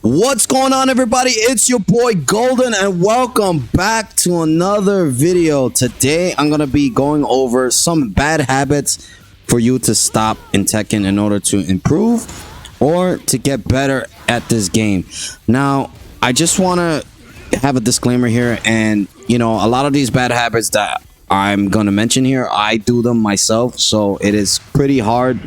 What's going on, everybody? It's your boy Golden and welcome back to another video. Today I'm gonna be going over some bad habits for you to stop in Tekken in order to improve or to get better at this game. Now I just want to have a disclaimer here, and a lot of these bad habits that I'm gonna mention here, I do them myself, so it is pretty hard,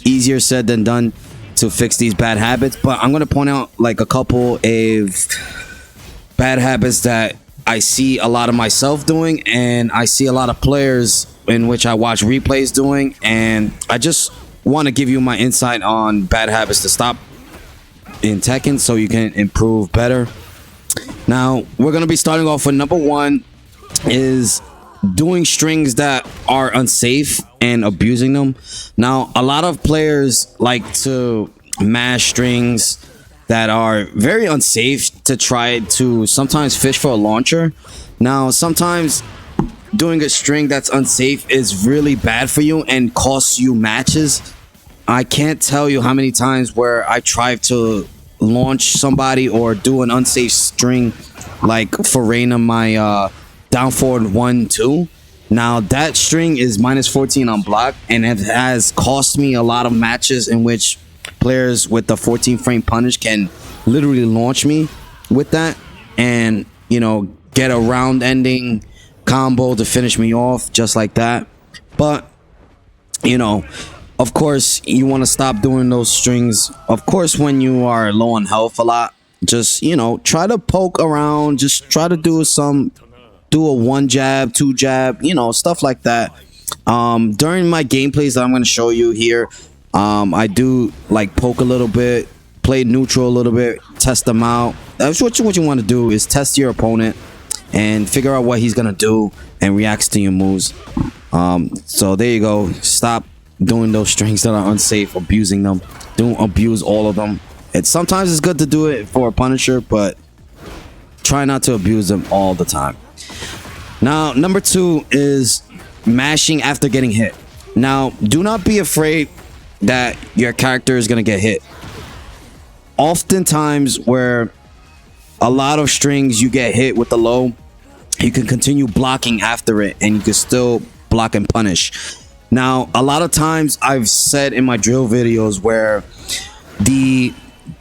easier said than done to fix these bad habits. But I'm gonna point out like a couple of bad habits that I see a lot of myself doing, and I see a lot of players in which I watch replays doing, and I just want to give you my insight on bad habits to stop in Tekken so you can improve better. Now we're gonna be starting off with number one is doing strings that are unsafe and abusing them. Now a lot of players like to mash strings that are very unsafe to try to sometimes fish for a launcher. Now sometimes doing a string that's unsafe is really bad for you and costs you matches. I can't tell you how many times where I tried to launch somebody or do an unsafe string, like for Reina, my down forward 1-2. Now that string is minus 14 on block, and it has cost me a lot of matches in which players with the 14 frame punish can literally launch me with that and get a round ending combo to finish me off just like that. But of course you want to stop doing those strings. Of course, when you are low on health a lot, just try to poke around, just try to do a one jab, two jab, stuff like that. During my gameplays that I'm going to show you here, I do like poke a little bit, play neutral a little bit, test them out. That's what you want to do, is test your opponent and figure out what he's going to do and reacts to your moves. So there you go. Stop doing those strings that are unsafe, abusing them. Don't abuse all of them. Sometimes it's good to do it for a punisher, but try not to abuse them all the time. Now number two is mashing after getting hit. Now do not be afraid that your character is going to get hit. Oftentimes where a lot of strings you get hit with the low, you can continue blocking after it and you can still block and punish. Now a lot of times I've said in my drill videos where the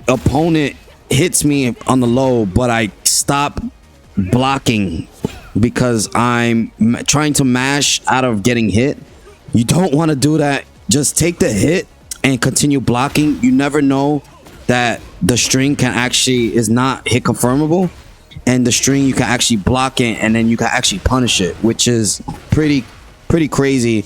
opponent hits me on the low, but I stop blocking because I'm trying to mash out of getting hit. You don't want to do that. Just take the hit and continue blocking. You never know that the string is not hit confirmable, and the string you can actually block it and then you can actually punish it, which is pretty crazy.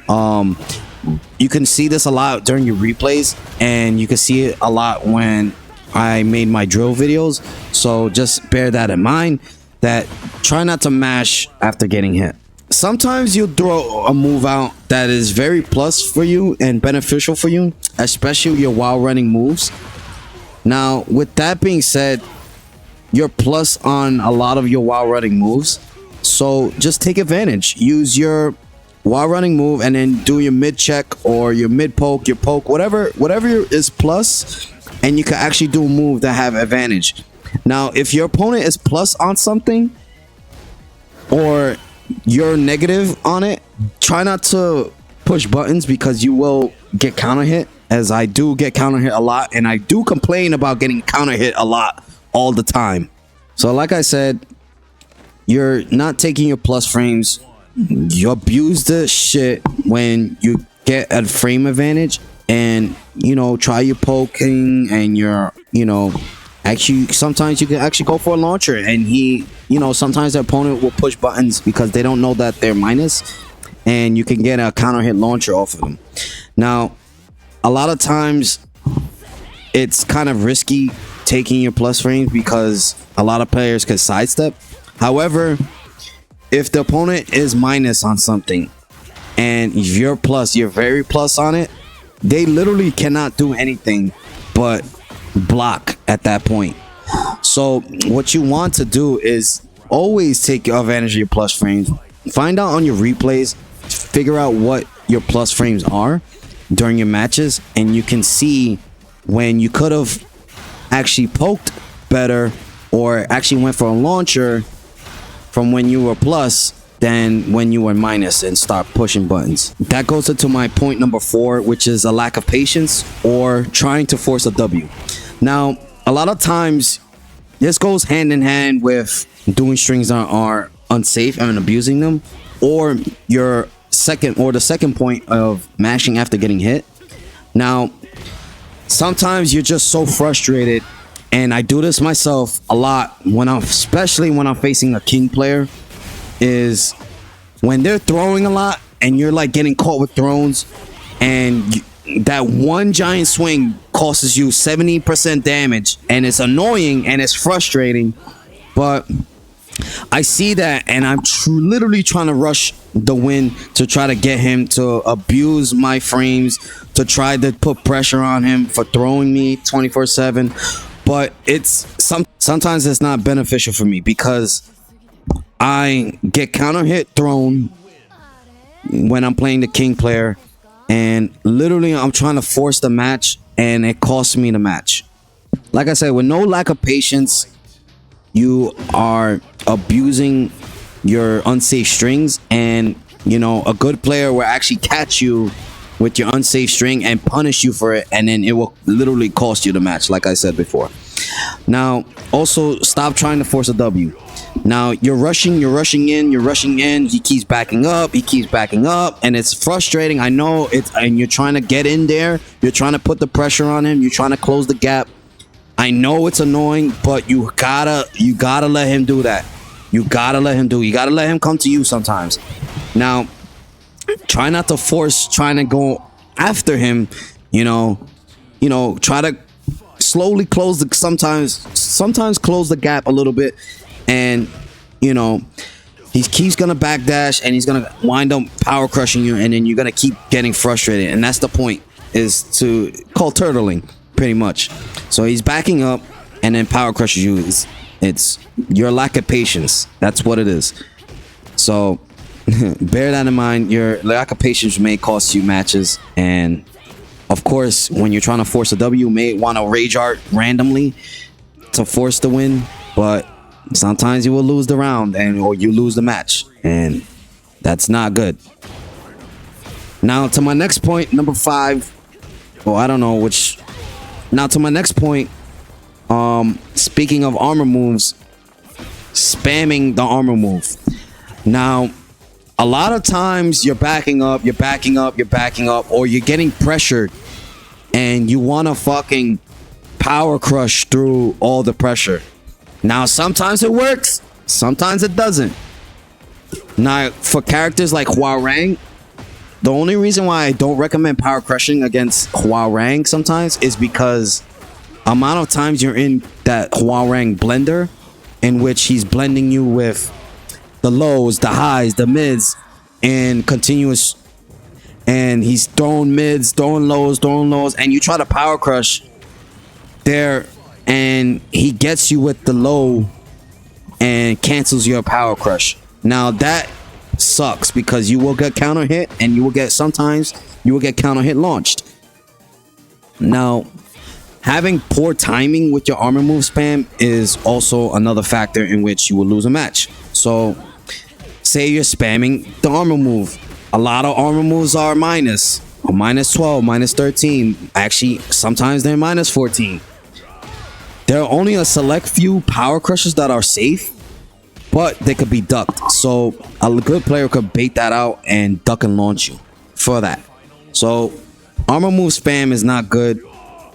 You can see this a lot during your replays, and you can see it a lot when I made my drill videos. So just bear that in mind, that try not to mash after getting hit. Sometimes you'll throw a move out that is very plus for you and beneficial for you, especially your while running moves. Now with that being said, you're plus on a lot of your while running moves, so just take advantage. Use your while running move and then do your mid check or your mid poke, your poke, whatever is plus, and you can actually do a move that have advantage. Now if your opponent is plus on something or you're negative on it, try not to push buttons because you will get counter hit, as I do get counter hit a lot, and I do complain about getting counter hit a lot all the time. So like I said, you're not taking your plus frames. You abuse the shit when you get a frame advantage, and try your poking, and you're actually sometimes you can actually go for a launcher, and sometimes the opponent will push buttons because they don't know that they're minus, and you can get a counter hit launcher off of them. Now a lot of times it's kind of risky taking your plus frames because a lot of players could sidestep. However, if the opponent is minus on something and you're plus, you're very plus on it, they literally cannot do anything but block at that point. So what you want to do is always take advantage of your plus frames. Find out on your replays, figure out what your plus frames are during your matches, and you can see when you could have actually poked better or actually went for a launcher from when you were plus than when you were minus and start pushing buttons. That goes into my point number 4, which is a lack of patience or trying to force a W. Now, a lot of times this goes hand in hand with doing strings that are unsafe and abusing them, or the second point of mashing after getting hit. Now, sometimes you're just so frustrated, and I do this myself a lot especially when I'm facing a king player, is when they're throwing a lot and you're like getting caught with thrones, and that one giant swing causes you 70% damage, and it's annoying and it's frustrating. But I see that, and I'm literally trying to rush the win to try to get him to abuse my frames, to try to put pressure on him for throwing me 24/7. But sometimes it's not beneficial for me because I get counter hit thrown when I'm playing the king player, and literally I'm trying to force the match, and it costs me the match. Like I said, with no lack of patience, you are abusing your unsafe strings, and a good player will actually catch you with your unsafe string and punish you for it, and then it will literally cost you the match, like I said before. Now, also stop trying to force a W. Now you're rushing in, he keeps backing up, and it's frustrating. I know and you're trying to get in there, you're trying to put the pressure on him, you're trying to close the gap. I know it's annoying, but you gotta let him do that. You gotta let him come to you sometimes. Now, try not to force trying to go after him, try to slowly sometimes close the gap a little bit, and he's gonna backdash, and he's gonna wind up power crushing you, and then you're gonna keep getting frustrated, and that's the point, is to call turtling pretty much. So he's backing up and then power crushes you. It's your lack of patience. That's what it is. So bear that in mind. Your lack of patience may cost you matches, and of course, when you're trying to force a W, you may want to rage art randomly to force the win, but sometimes you will lose the round or you lose the match, and that's not good. Now to my next point, number 5. Well, I don't know which. Now to my next point. Speaking of armor moves, spamming the armor move. Now, a lot of times you're backing up, or you're getting pressured, and you want to fucking power crush through all the pressure. Now, sometimes it works, sometimes it doesn't. Now, for characters like Hwoarang, the only reason why I don't recommend power crushing against Hwoarang sometimes is because amount of times you're in that Hwoarang blender, in which he's blending you with the lows, the highs, the mids, and continuous, and he's throwing mids, throwing lows, and you try to power crush there, and he gets you with the low and cancels your power crush. Now that sucks because you will get counter hit, and sometimes you will get counter hit launched. Now, having poor timing with your armor move spam is also another factor in which you will lose a match. So, say you're spamming the armor move. A lot of armor moves are minus, or minus 12, minus 13. Actually, sometimes they're minus 14. There are only a select few power crushes that are safe, but they could be ducked. So, a good player could bait that out and duck and launch you for that. So, armor move spam is not good.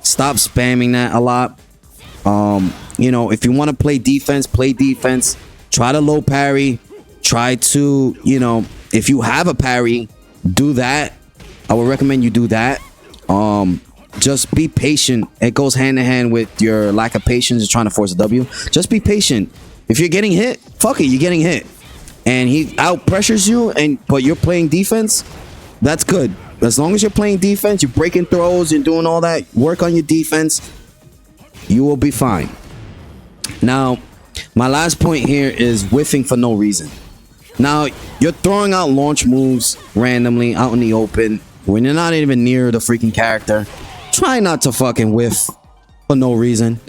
Stop spamming that a lot. If you want to play defense, try to low parry. Try to, if you have a parry, do that. I would recommend you do that. Just be patient. It goes hand in hand with your lack of patience and trying to force a W. Just be patient. If you're getting hit, fuck it, you're getting hit. And he out pressures you, but you're playing defense, that's good. As long as you're playing defense, you're breaking throws, you're doing all that, work on your defense, you will be fine. Now, my last point here is whiffing for no reason. Now, you're throwing out launch moves randomly out in the open when you're not even near the freaking character. Try not to fucking whiff for no reason.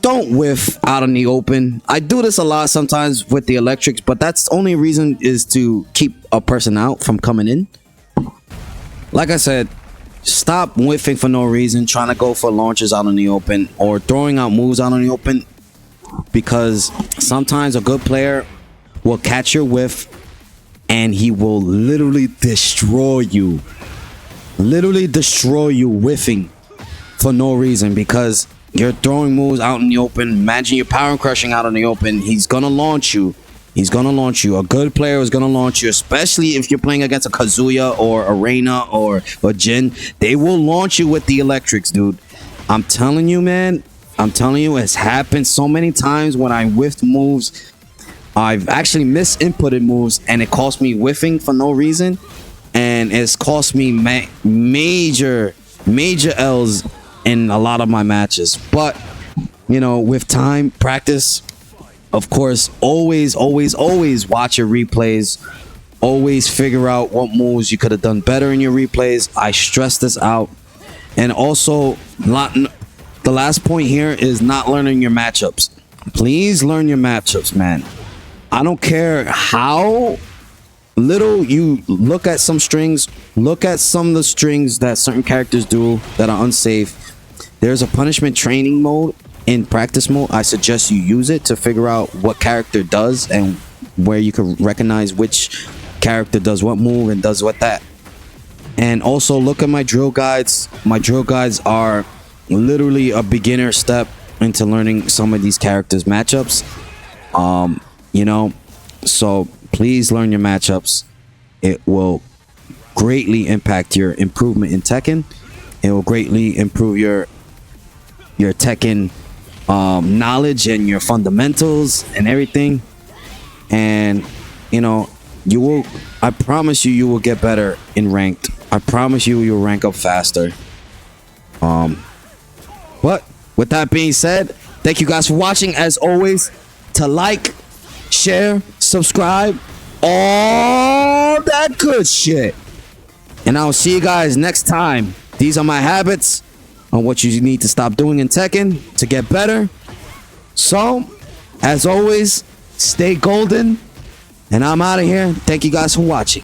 don't whiff out in the open. I do this a lot sometimes with the electrics, but that's the only reason is to keep a person out from coming in. Like I said, stop whiffing for no reason, trying to go for launches out in the open or throwing out moves out in the open, because sometimes a good player will catch your whiff and he will literally destroy you. Literally destroy you whiffing for no reason, because you're throwing moves out in the open. Imagine you're power crushing out in the open. He's gonna launch you. He's gonna launch you. A good player is gonna launch you, especially if you're playing against a Kazuya or a Reina or a Jin. They will launch you with the electrics, dude. I'm telling you, man. I'm telling you, it's happened so many times when I whiffed moves. I've actually misinputted moves, and it cost me whiffing for no reason, and it's cost me major L's in a lot of my matches. But you know, with time, practice, of course, always watch your replays. Always figure out what moves you could have done better in your replays. I stress this out. And also, the last point here is not learning your matchups. Please learn your matchups, man. I don't care how little you look at some strings. Look at some of the strings that certain characters do that are unsafe. There's a punishment training mode in practice mode. I suggest you use it to figure out what character does and where you can recognize which character does what move and does what that. And also look at my drill guides. My drill guides are literally a beginner step into learning some of these characters' matchups. You know, so please learn your matchups. It will greatly impact your improvement in Tekken. It will greatly improve your Tekken knowledge and your fundamentals and everything. And you know, you will, I promise you, you will get better in ranked. I promise you, you'll rank up faster. But with that being said, thank you guys for watching. As always, to like, share, subscribe, all that good shit. And I'll see you guys next time. These are my habits on what you need to stop doing in Tekken to get better. So, as always, stay golden. And I'm out of here. Thank you guys for watching.